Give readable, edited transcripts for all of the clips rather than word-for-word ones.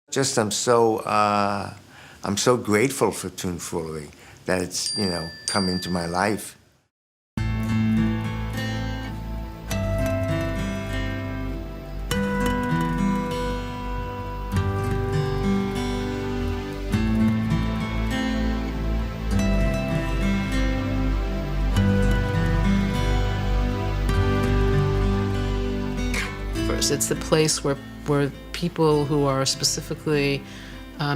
Just I'm so grateful for Tunefoolery that it's, come into my life. It's the place where people who are specifically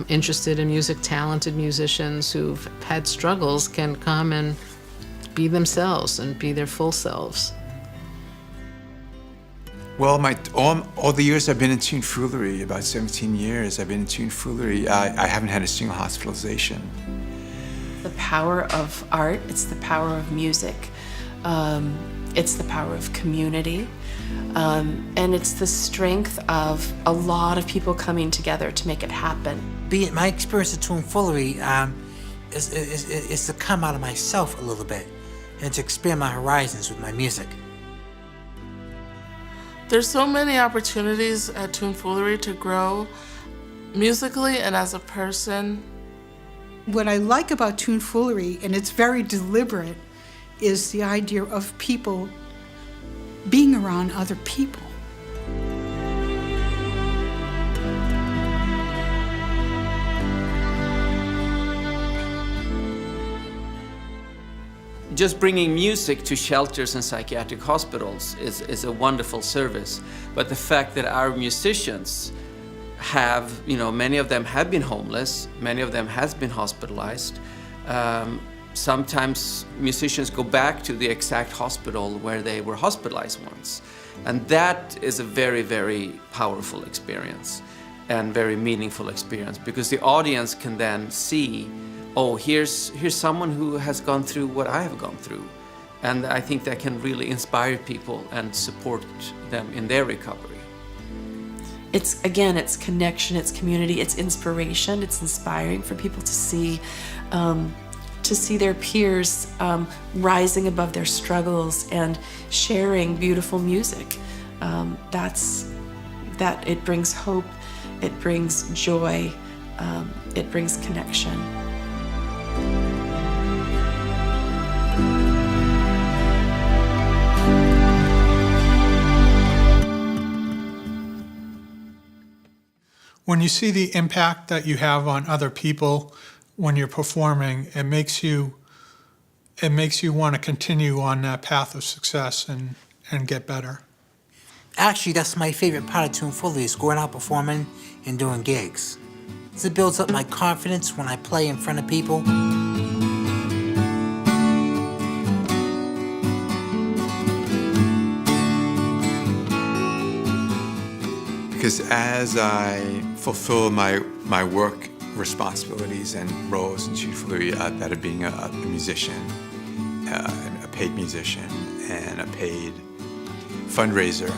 interested in music, talented musicians who've had struggles can come and be themselves and be their full selves. Well, all the years I've been in Tunefoolery, about 17 years I've been in Tunefoolery, I haven't had a single hospitalization. The power of art, it's the power of music, it's the power of community, and it's the strength of a lot of people coming together to make it happen. My experience at Tunefoolery is to come out of myself a little bit and to expand my horizons with my music. There's so many opportunities at Tunefoolery to grow musically and as a person. What I like about Tunefoolery, and it's very deliberate, is the idea of people being around other people. Just bringing music to shelters and psychiatric hospitals is a wonderful service. But the fact that our musicians have, many of them have been homeless, many of them has been hospitalized. Sometimes musicians go back to the exact hospital where they were hospitalized once. And that is a very, very powerful experience and very meaningful experience, because the audience can then see, oh, here's someone who has gone through what I have gone through. And I think that can really inspire people and support them in their recovery. It's connection, it's community, it's inspiration, it's inspiring for people to see their peers rising above their struggles and sharing beautiful music. It brings hope, it brings joy, it brings connection. When you see the impact that you have on other people when you're performing, it makes you want to continue on that path of success and get better. Actually, that's my favorite part of Tunefoolery, is going out performing and doing gigs. It builds up my confidence when I play in front of people. Because as I fulfill my work responsibilities and roles in Tunefoolery, that of being a musician, a paid musician, and a paid fundraiser,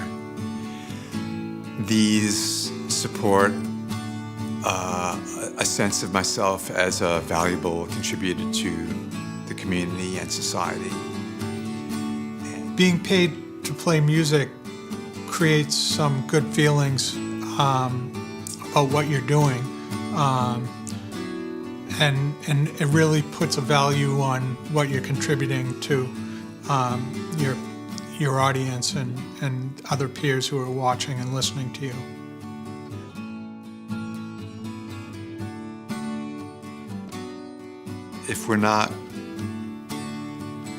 these support a sense of myself as a valuable contributor to the community and society. Being paid to play music creates some good feelings about what you're doing, and it really puts a value on what you're contributing to your audience and other peers who are watching and listening to you. If we're not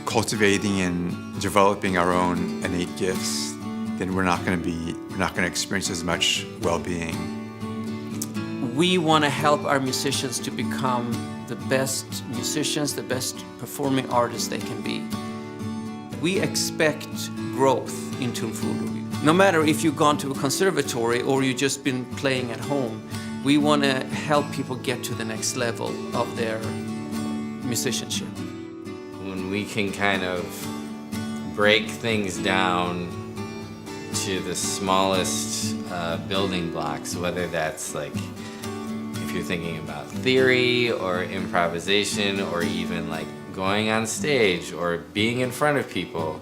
cultivating and developing our own innate gifts, then we're not going to experience as much well-being. We want to help our musicians to become the best musicians, the best performing artists they can be. We expect growth in Tunefoolery. No matter if you've gone to a conservatory or you've just been playing at home, we want to help people get to the next level of their musicianship. When we can kind of break things down to the smallest building blocks, whether that's like if you're thinking about theory or improvisation or even like going on stage or being in front of people,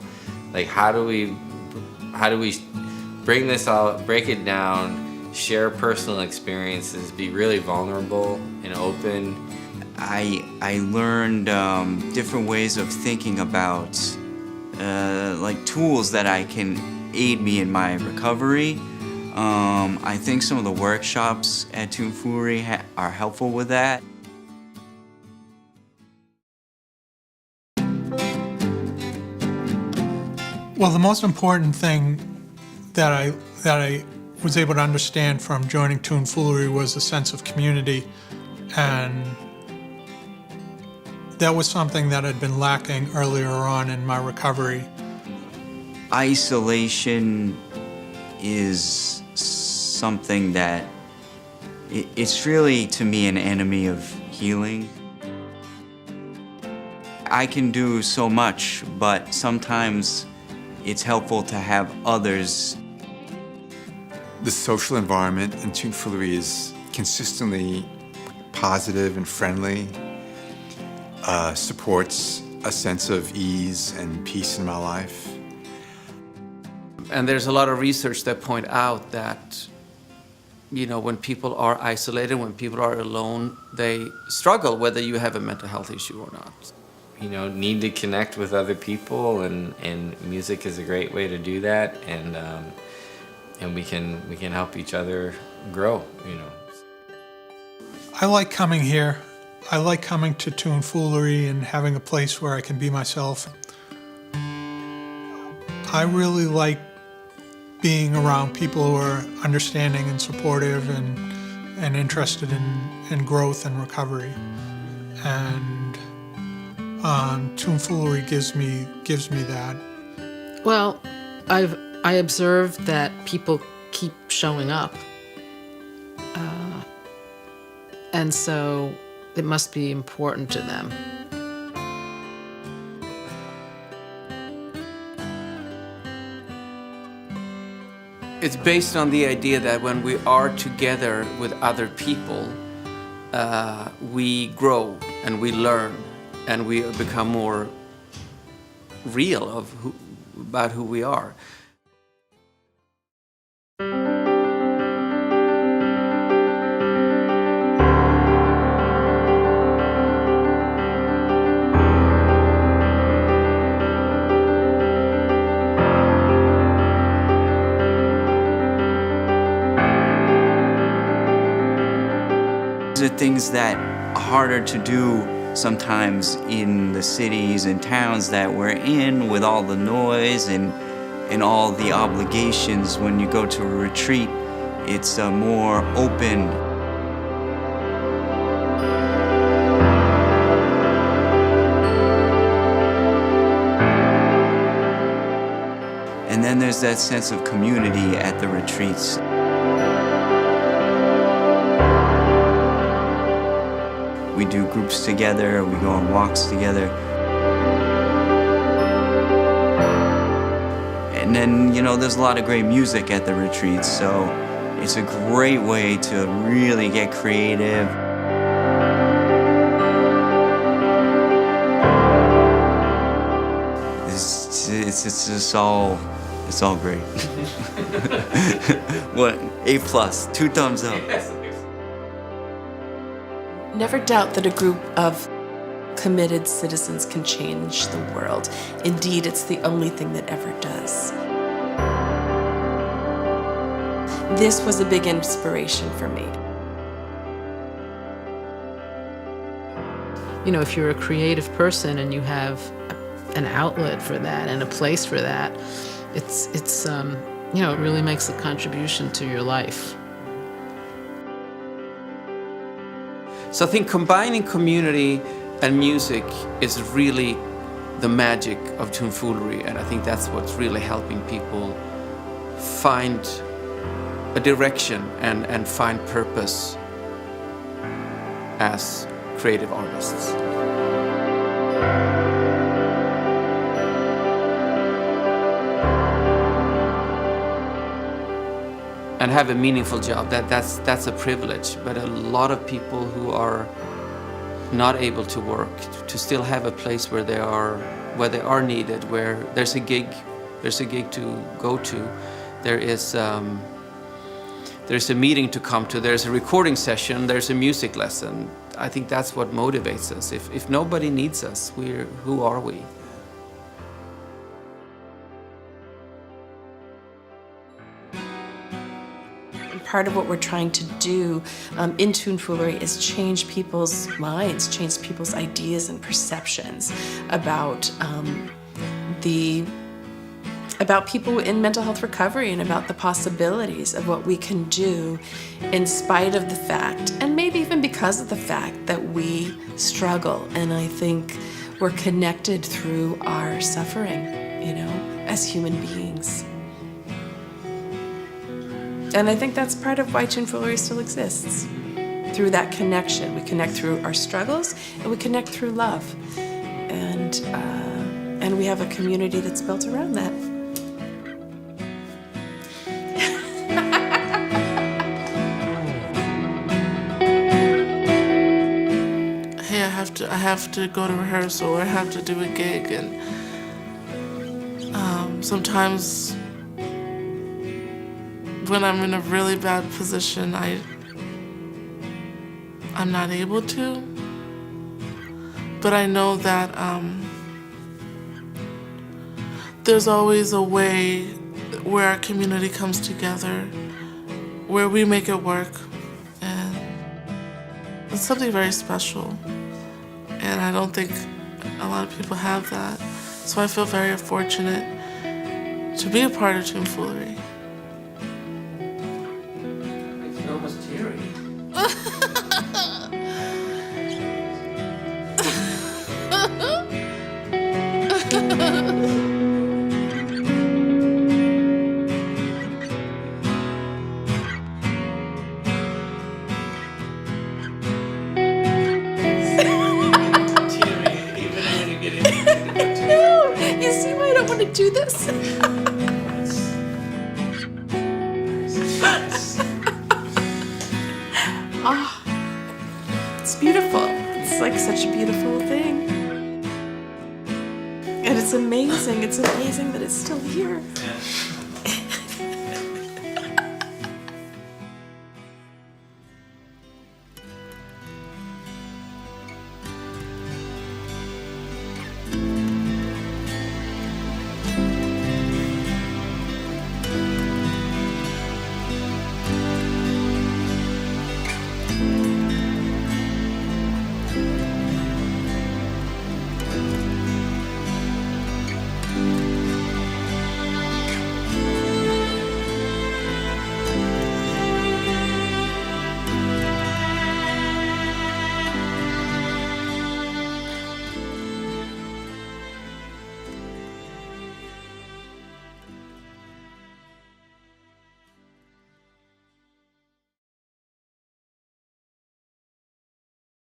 like how do we break it down share personal experiences, be really vulnerable and open. I learned different ways of thinking about like tools that I can aid me in my recovery. I think some of the workshops at Tunefoolery are helpful with that. Well, the most important thing that I was able to understand from joining Tunefoolery was a sense of community, and that was something that had been lacking earlier on in my recovery. Isolation is something that it's really, to me, an enemy of healing. I can do so much, but sometimes it's helpful to have others. The social environment in Tunefoolery is consistently positive and friendly, supports a sense of ease and peace in my life. And there's a lot of research that point out that, you know, when people are isolated, when people are alone, they struggle whether you have a mental health issue or not. You know, need to connect with other people, and music is a great way to do that, and we can help each other grow, you know. I like coming here. I like coming to Tunefoolery and having a place where I can be myself. I really like being around people who are understanding and supportive and interested in growth and recovery. And Tunefoolery gives me that. Well, I observed that people keep showing up, and so it must be important to them. It's based on the idea that when we are together with other people, we grow and we learn and we become more real about who we are. These are things that are harder to do sometimes in the cities and towns that we're in, with all the noise and all the obligations. When you go to a retreat, it's more open. And then there's that sense of community at the retreats. We do groups together, we go on walks together. And then, you know, there's a lot of great music at the retreats, so it's a great way to really get creative. It's just all, it's all great. What, A+, 2 thumbs up. Never doubt that a group of committed citizens can change the world. Indeed, it's the only thing that ever does. This was a big inspiration for me. You know, if you're a creative person and you have an outlet for that and a place for that, it's you know, it really makes a contribution to your life. So I think combining community and music is really the magic of Tunefoolery, and I think that's what's really helping people find a direction and find purpose as creative artists. And have a meaningful job. That's a privilege, but a lot of people who are not able to work, to still have a place where they are needed, where there's a gig to go to, there is there's a meeting to come to, there's a recording session, there's a music lesson. I think that's what motivates us. If nobody needs us, who are we? Part of what we're trying to do in Tunefoolery is change people's minds, change people's ideas and perceptions about about people in mental health recovery and about the possibilities of what we can do in spite of the fact, and maybe even because of the fact, that we struggle. And I think we're connected through our suffering, you know, as human beings. And I think that's part of why Tunefoolery still exists. Through that connection. We connect through our struggles, and we connect through love. And we have a community that's built around that. Hey, I have to go to rehearsal, or I have to do a gig, and sometimes when I'm in a really bad position, I'm not able to. But I know that there's always a way where our community comes together, where we make it work. And it's something very special. And I don't think a lot of people have that. So I feel very fortunate to be a part of Tunefoolery. You see why I don't want to do this? Oh, it's beautiful. It's like such a beautiful thing. And it's amazing. It's amazing that it's still here.